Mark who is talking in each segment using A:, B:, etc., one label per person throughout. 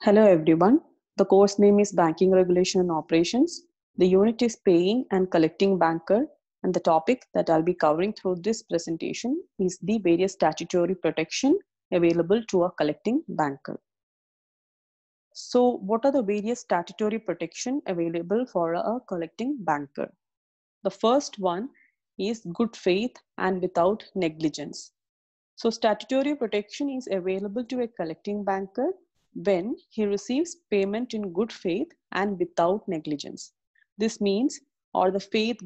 A: Hello everyone. The course name is Banking Regulation and Operations. The unit is Paying and Collecting Banker, and the topic that I'll be covering through this presentation is the various statutory protection available to a collecting banker. So, what are the various statutory protection available for a collecting banker? The first one is good faith and without negligence. So statutory protection is available to a collecting banker when he receives payment in good faith and without negligence. This means, or the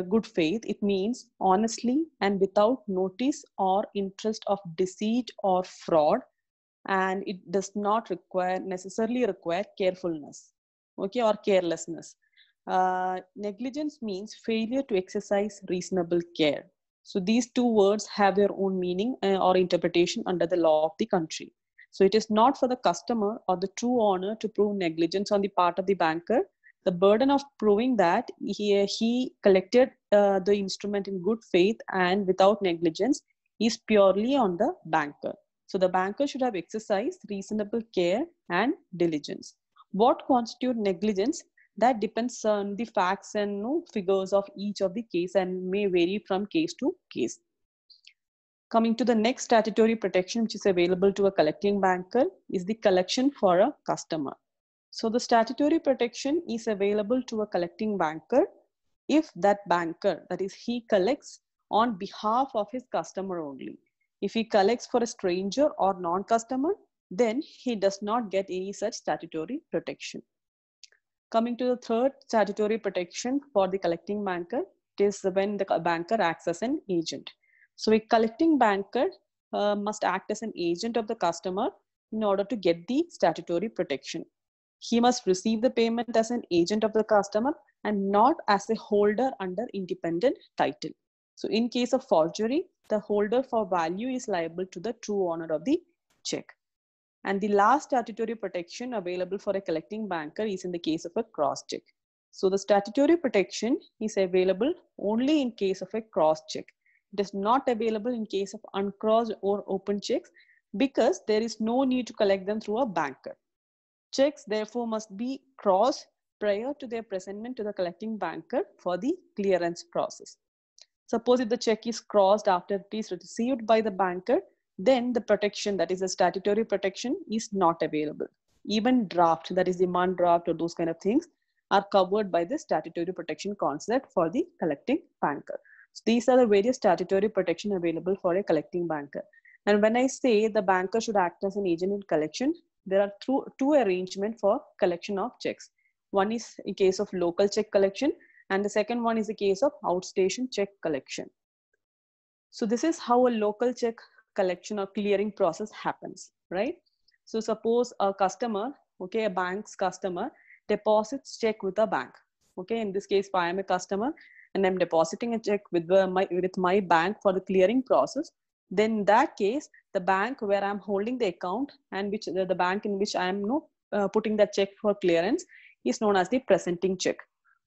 A: good faith, it means honestly and without notice or interest of deceit or fraud, and it does not necessarily require carefulness, okay, or carelessness. Negligence means failure to exercise reasonable care. So these two words have their own meaning or interpretation under the law of the country. So it is not for the customer or the true owner to prove negligence on the part of the banker. The burden of proving that he collected the instrument in good faith and without negligence is purely on the banker. So the banker should have exercised reasonable care and diligence. What constitutes negligence? That depends on the facts and figures of each of the case and may vary from case to case. Coming to the next statutory protection which is available to a collecting banker is the collection for a customer. So the statutory protection is available to a collecting banker if that banker, that is, he collects on behalf of his customer only. If he collects for a stranger or non-customer, then he does not get any such statutory protection. Coming to the third statutory protection for the collecting banker, it is when the banker acts as an agent. So a collecting banker must act as an agent of the customer in order to get the statutory protection. He must receive the payment as an agent of the customer and not as a holder under independent title. So in case of forgery, the holder for value is liable to the true owner of the check. And the last statutory protection available for a collecting banker is in the case of a cross check. So the statutory protection is available only in case of a cross check. It is not available in case of uncrossed or open checks because there is no need to collect them through a banker. Checks therefore must be crossed prior to their presentment to the collecting banker for the clearance process. Suppose if the check is crossed after it is received by the banker, then the protection, that is a statutory protection, is not available. Even draft, that is demand draft or those kind of things, are covered by the statutory protection concept for the collecting banker. So these are the various statutory protection available for a collecting banker. And when I say the banker should act as an agent in collection, there are two arrangements for collection of checks. One is in case of local check collection, and the second one is a case of outstation check collection. So this is how a local check collection or clearing process happens, right? So suppose a customer, okay, a bank's customer deposits check with a bank. Okay, in this case, if I am a customer and I'm depositing a check with my bank for the clearing process, then in that case, the bank where I'm holding the account and which the bank in which I am putting that check for clearance is known as the presenting check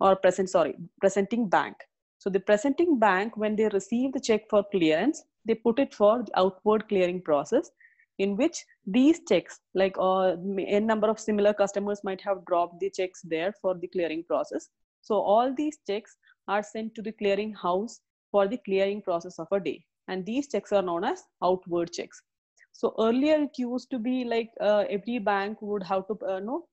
A: or presenting bank. So the presenting bank, when they receive the check for clearance, they put it for the outward clearing process, in which these checks, like a number of similar customers might have dropped the checks there for the clearing process. So all these checks are sent to the clearing house for the clearing process of a day. And these checks are known as outward checks. So earlier it used to be like every bank would have to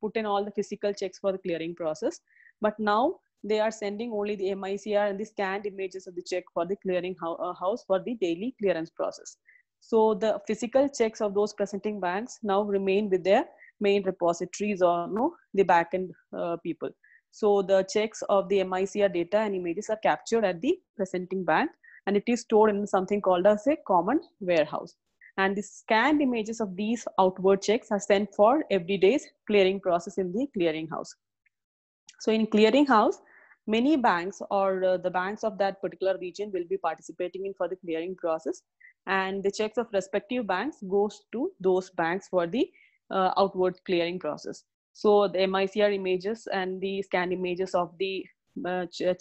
A: put in all the physical checks for the clearing process. But now they are sending only the MICR and the scanned images of the check for the clearing house for the daily clearance process. So the physical checks of those presenting banks now remain with their main repositories or the backend people. So the checks of the MICR data and images are captured at the presenting bank, and it is stored in something called as a common warehouse. And the scanned images of these outward checks are sent for every day's clearing process in the clearing house. So in clearing house, many banks or the banks of that particular region will be participating in for the clearing process, and the checks of respective banks goes to those banks for the outward clearing process. So the MICR images and the scanned images of the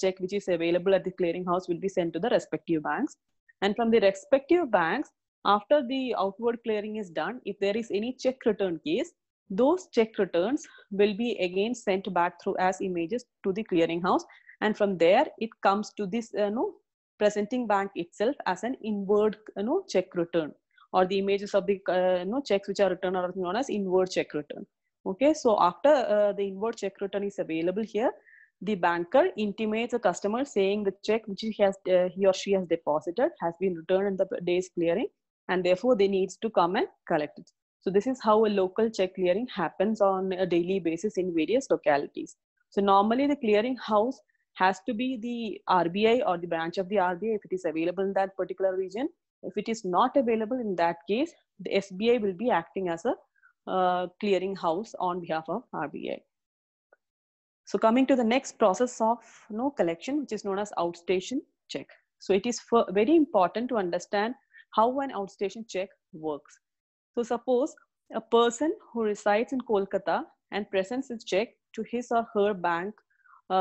A: check which is available at the clearing house will be sent to the respective banks. And from the respective banks, after the outward clearing is done, if there is any check return case, those check returns will be again sent back through as images to the clearinghouse, and from there it comes to this presenting bank itself as an inward check return, or the images of the checks which are returned are known as inward check return. Okay, so after the inward check return is available here, the banker intimates a customer saying the check which he or she has deposited has been returned in the day's clearing, and therefore they needs to come and collect it. So this is how a local check clearing happens on a daily basis in various localities. So normally the clearing house has to be the RBI or the branch of the RBI if it is available in that particular region. If it is not available, in that case, the SBI will be acting as a clearing house on behalf of RBI. So coming to the next process of collection, which is known as outstation check. So it is very important to understand how an outstation check works. So suppose a person who resides in Kolkata and presents his check to his or her bank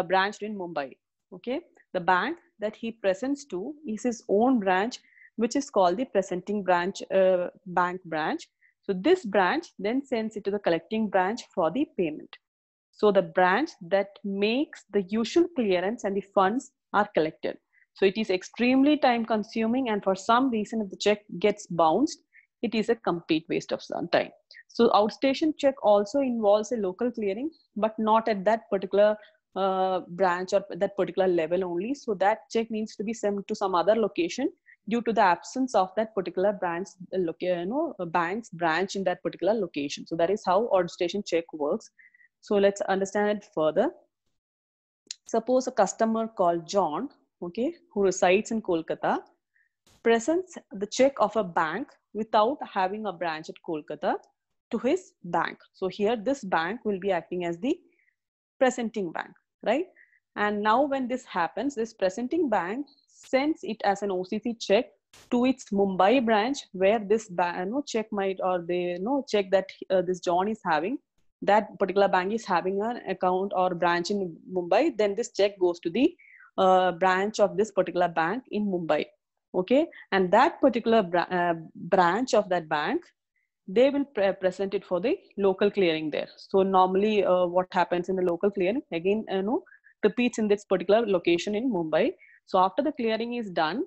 A: branched in Mumbai. Okay, the bank that he presents to is his own branch, which is called the presenting branch, bank branch. So this branch then sends it to the collecting branch for the payment. So the branch that makes the usual clearance and the funds are collected. So it is extremely time consuming, and for some reason if the check gets bounced, it is a complete waste of some time. So outstation check also involves a local clearing, but not at that particular branch or that particular level only. So that check needs to be sent to some other location due to the absence of that particular branch, bank's branch in that particular location. So that is how outstation check works. So let's understand it further. Suppose a customer called John, okay, who resides in Kolkata, presents the check of a bank without having a branch at Kolkata to his bank. So here this bank will be acting as the presenting bank, right? And now when this happens, this presenting bank sends it as an OCC check to its Mumbai branch, where this check might, or the check that this John is having, that particular bank is having an account or branch in Mumbai, then this check goes to the branch of this particular bank in Mumbai. Okay, and that particular branch of that bank, they will present it for the local clearing there. So normally what happens in the local clearing again repeats in this particular location in Mumbai. So after the clearing is done,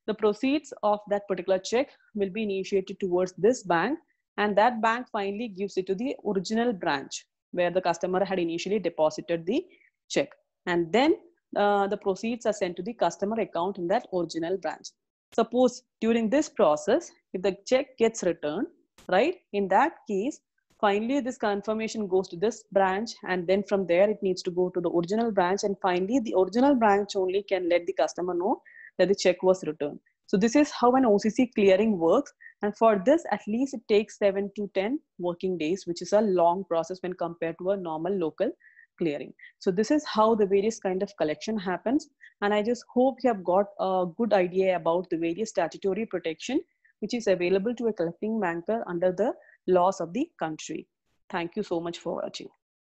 A: the proceeds of that particular check will be initiated towards this bank, and that bank finally gives it to the original branch where the customer had initially deposited the check, and then the proceeds are sent to the customer account in that original branch. Suppose during this process, if the check gets returned, right, in that case, finally this confirmation goes to this branch, and then from there it needs to go to the original branch, and finally the original branch only can let the customer know that the check was returned. So this is how an OCC clearing works, and for this at least it takes 7 to 10 working days, which is a long process when compared to a normal local clearing. So this is how the various kind of collection happens, and I just hope you have got a good idea about the various statutory protection which is available to a collecting banker under the laws of the country. Thank you so much for watching.